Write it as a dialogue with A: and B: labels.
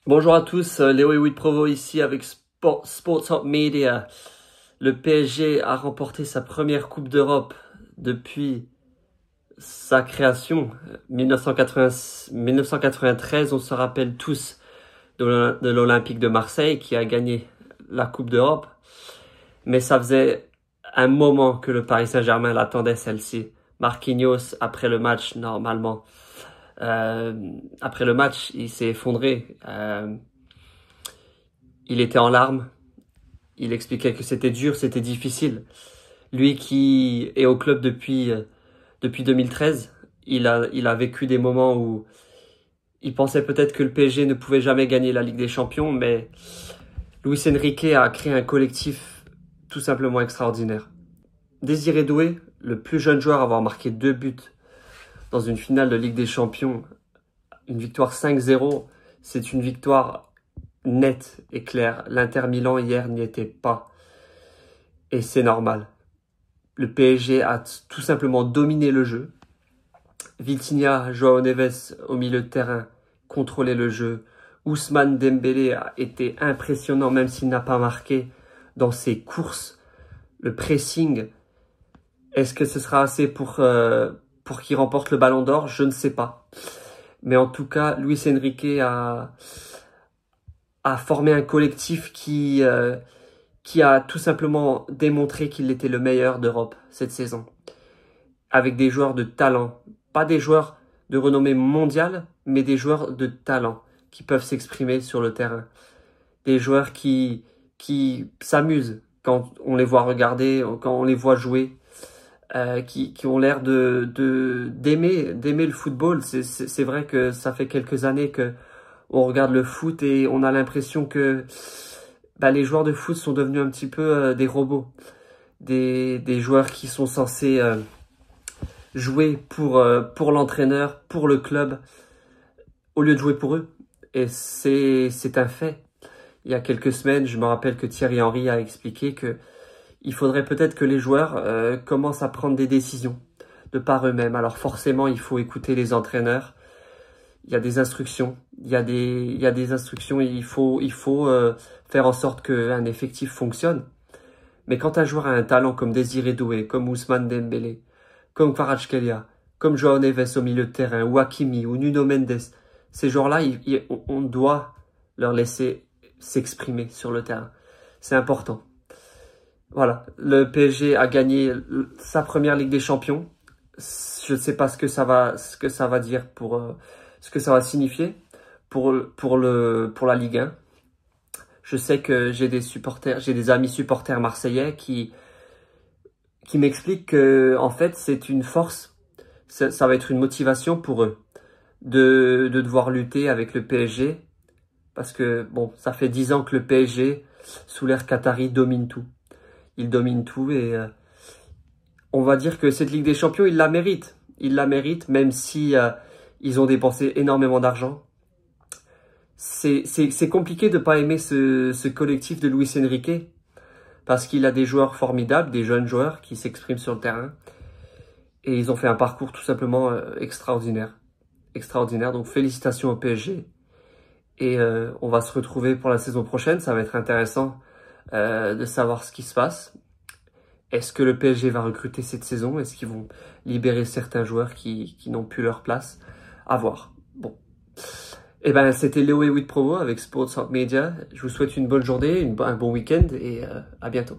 A: Bonjour à tous, Léo et Provo ici avec Sports Hub Media. Le PSG a remporté sa première Coupe d'Europe depuis sa création, 1993. On se rappelle tous de l'Olympique de Marseille qui a gagné la Coupe d'Europe. Mais ça faisait un moment que le Paris Saint-Germain l'attendait, celle-ci. Marquinhos, après le match, normalement, après le match, il s'est effondré. Il était en larmes. Il expliquait que c'était dur, c'était difficile. Lui qui est au club depuis 2013, il a vécu des moments où il pensait peut-être que le PSG ne pouvait jamais gagner la Ligue des Champions, mais Luis Enrique a créé un collectif tout simplement extraordinaire. Désiré Doué, le plus jeune joueur à avoir marqué 2 buts dans une finale de Ligue des Champions, une victoire 5-0, c'est une victoire nette et claire. L'Inter Milan hier n'y était pas. Et c'est normal. Le PSG a tout simplement dominé le jeu. Vitinha, João Neves au milieu de terrain contrôlait le jeu. Ousmane Dembélé a été impressionnant même s'il n'a pas marqué dans ses courses. Le pressing, est-ce que ce sera assez pour qu'il remporte le Ballon d'Or? Je ne sais pas. Mais en tout cas, Luis Enrique a formé un collectif qui a tout simplement démontré qu'il était le meilleur d'Europe cette saison. Avec des joueurs de talent. Pas des joueurs de renommée mondiale, mais des joueurs de talent qui peuvent s'exprimer sur le terrain. Des joueurs qui s'amusent quand on les voit regarder, quand on les voit jouer, qui ont l'air d'aimer le football. C'est vrai que ça fait quelques années que on regarde le foot et on a l'impression que les joueurs de foot sont devenus un petit peu des robots. Des joueurs qui sont censés jouer pour l'entraîneur, pour le club, au lieu de jouer pour eux. Et c'est un fait. Il y a quelques semaines, je me rappelle que Thierry Henry a expliqué que il faudrait peut-être que les joueurs commencent à prendre des décisions de par eux-mêmes. Alors forcément, il faut écouter les entraîneurs. Il y a des instructions. Il y a des instructions et il faut faire en sorte qu'un effectif fonctionne. Mais quand un joueur a un talent comme Désiré Doué, comme Ousmane Dembélé, comme Kvaratskhelia, comme João Neves au milieu de terrain, ou Hakimi, ou Nuno Mendes, ces joueurs-là, on doit leur laisser s'exprimer sur le terrain. C'est important. Voilà, le PSG a gagné sa première Ligue des Champions. Je ne sais pas ce que ça va dire ce que ça va signifier pour la Ligue 1. Je sais que j'ai des amis supporters marseillais qui m'expliquent que en fait c'est une force, ça va être une motivation pour eux de devoir lutter avec le PSG parce que bon, ça fait 10 ans que le PSG sous l'ère qatari domine tout. Il domine tout et on va dire que cette Ligue des Champions, ils la méritent. Ils la méritent même si ils ont dépensé énormément d'argent. C'est compliqué de pas aimer ce collectif de Luis Enrique parce qu'il a des joueurs formidables, des jeunes joueurs qui s'expriment sur le terrain et ils ont fait un parcours tout simplement extraordinaire. Extraordinaire, donc félicitations au PSG et on va se retrouver pour la saison prochaine, ça va être intéressant de savoir ce qui se passe. Est-ce que le PSG va recruter cette saison? Est-ce qu'ils vont libérer certains joueurs qui n'ont plus leur place? À voir. Bon. Eh ben, c'était Léo et Provo avec Sports Hub Media. Je vous souhaite une bonne journée, un bon week-end et à bientôt.